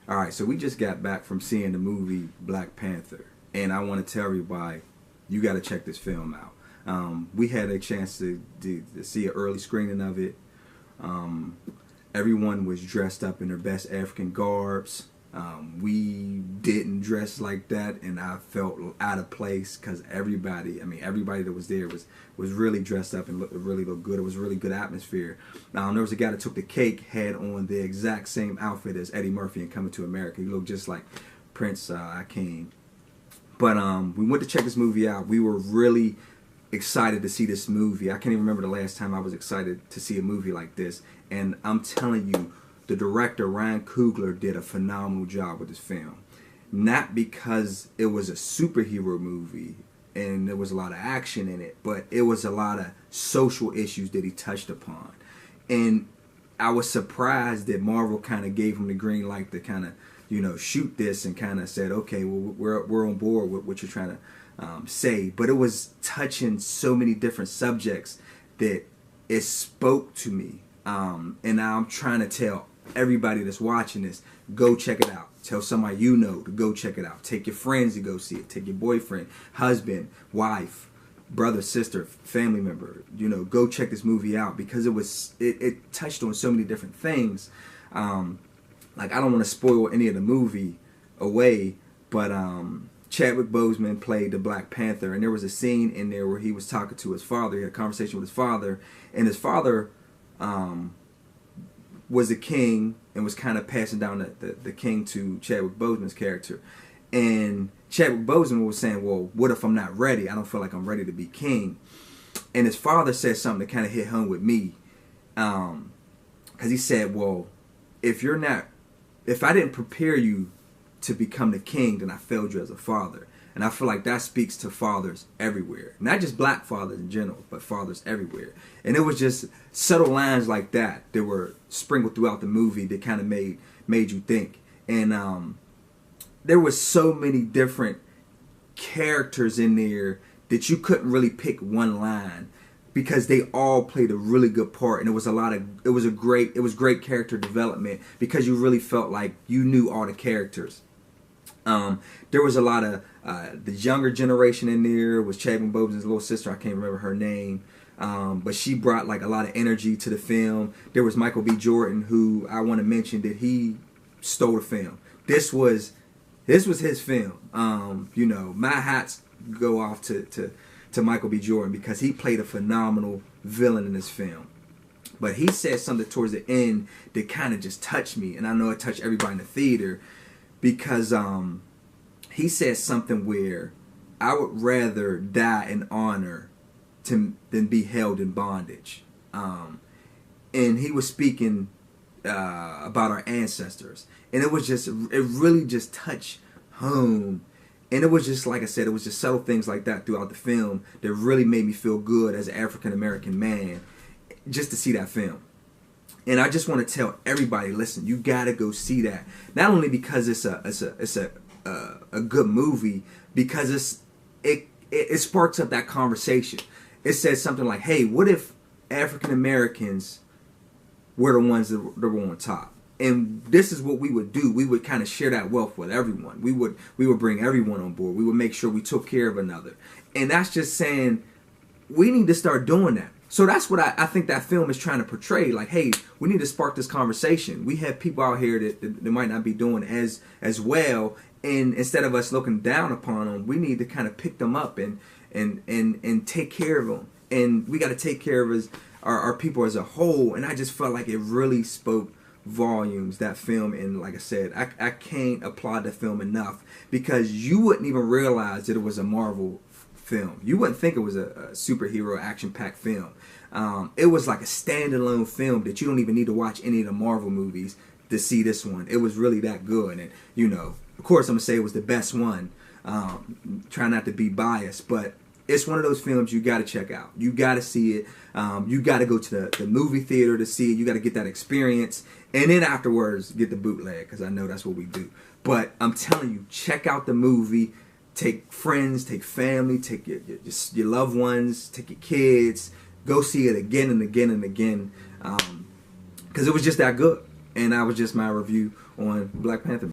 All right, so we just got back from seeing the movie Black Panther, and I want to tell everybody, you got to check this film out. We had a chance to see an early screening of it. Everyone was dressed up in their best African garbs. We didn't dress like that, and I felt out of place because everybody that was there was really dressed up and really looked good. It was a really good atmosphere. There was a guy that took the cake, had on the exact same outfit as Eddie Murphy in Coming to America. He looked just like Prince Akeem. But we went to check this movie out. We were really excited to see this movie. I can't even remember the last time I was excited to see a movie like this. And I'm telling you, the director, Ryan Coogler, did a phenomenal job with this film. Not because it was a superhero movie and there was a lot of action in it, but it was a lot of social issues that he touched upon. And I was surprised that Marvel kind of gave him the green light to kind of, shoot this, and kind of said, okay, well, we're on board with what you're trying to say. But it was touching so many different subjects that it spoke to me. And now I'm trying to tell everybody that's watching this, go check it out. Tell somebody you know to go check it out. Take your friends to go see it. Take your boyfriend, husband, wife, brother, sister, family member. Go check this movie out, because it touched on so many different things. Like, I don't want to spoil any of the movie away, but Chadwick Boseman played the Black Panther, and there was a scene in there where he was talking to his father. He had a conversation with his father, and his father was a king and was kind of passing down the king to Chadwick Boseman's character. And Chadwick Boseman was saying, well, what if I'm not ready? I don't feel like I'm ready to be king. And his father said something that kind of hit home with me. Because he said, well, if I didn't prepare you to become the king, then I failed you as a father. And I feel like that speaks to fathers everywhere. Not just black fathers in general, but fathers everywhere. And it was just subtle lines like that were sprinkled throughout the movie that kind of made you think. And there was so many different characters in there that you couldn't really pick one line, because they all played a really good part. And it was great character development, because you really felt like you knew all the characters. There was a lot of the younger generation in there. Was Chadwick Boseman's little sister. I can't remember her name. But she brought like a lot of energy to the film. There was Michael B. Jordan, who I want to mention that he stole the film. This was his film. My hats go off to Michael B. Jordan, because he played a phenomenal villain in this film. But he said something towards the end that kind of just touched me, and I know it touched everybody in the theater, because he said something where I would rather die in honor than be held in bondage. And he was speaking about our ancestors, and it really just touched home. And it was just, like I said, it was just subtle things like that throughout the film that really made me feel good as an African-American man, just to see that film. And I just want to tell everybody, listen, you gotta go see that. Not only because it's a good movie, because it sparks up that conversation. It says something like, hey, what if African Americans were the ones that were on top? And this is what we would do. We would kind of share that wealth with everyone. We would bring everyone on board. We would make sure we took care of another. And that's just saying, we need to start doing that. So that's what I think that film is trying to portray. Like, hey, we need to spark this conversation. We have people out here that might not be doing as well. And instead of us looking down upon them, we need to kind of pick them up and take care of them. And we got to take care of our people as a whole. And I just felt like it really spoke volumes, that film. And like I said, I can't applaud the film enough, because you wouldn't even realize that it was a Marvel film. You wouldn't think it was a superhero action-packed film. It was like a standalone film that you don't even need to watch any of the Marvel movies to see this one. It was really that good. And of course I'm gonna say it was the best one. Try not to be biased, but it's one of those films you got to check out. You got to see it. You got to go to the movie theater to see it. You got to get that experience, and then afterwards get the bootleg, because I know that's what we do. But I'm telling you, check out the movie. Take friends, take family, take your loved ones, take your kids. Go see it again and again and again, because it was just that good. And that was just my review on Black Panther.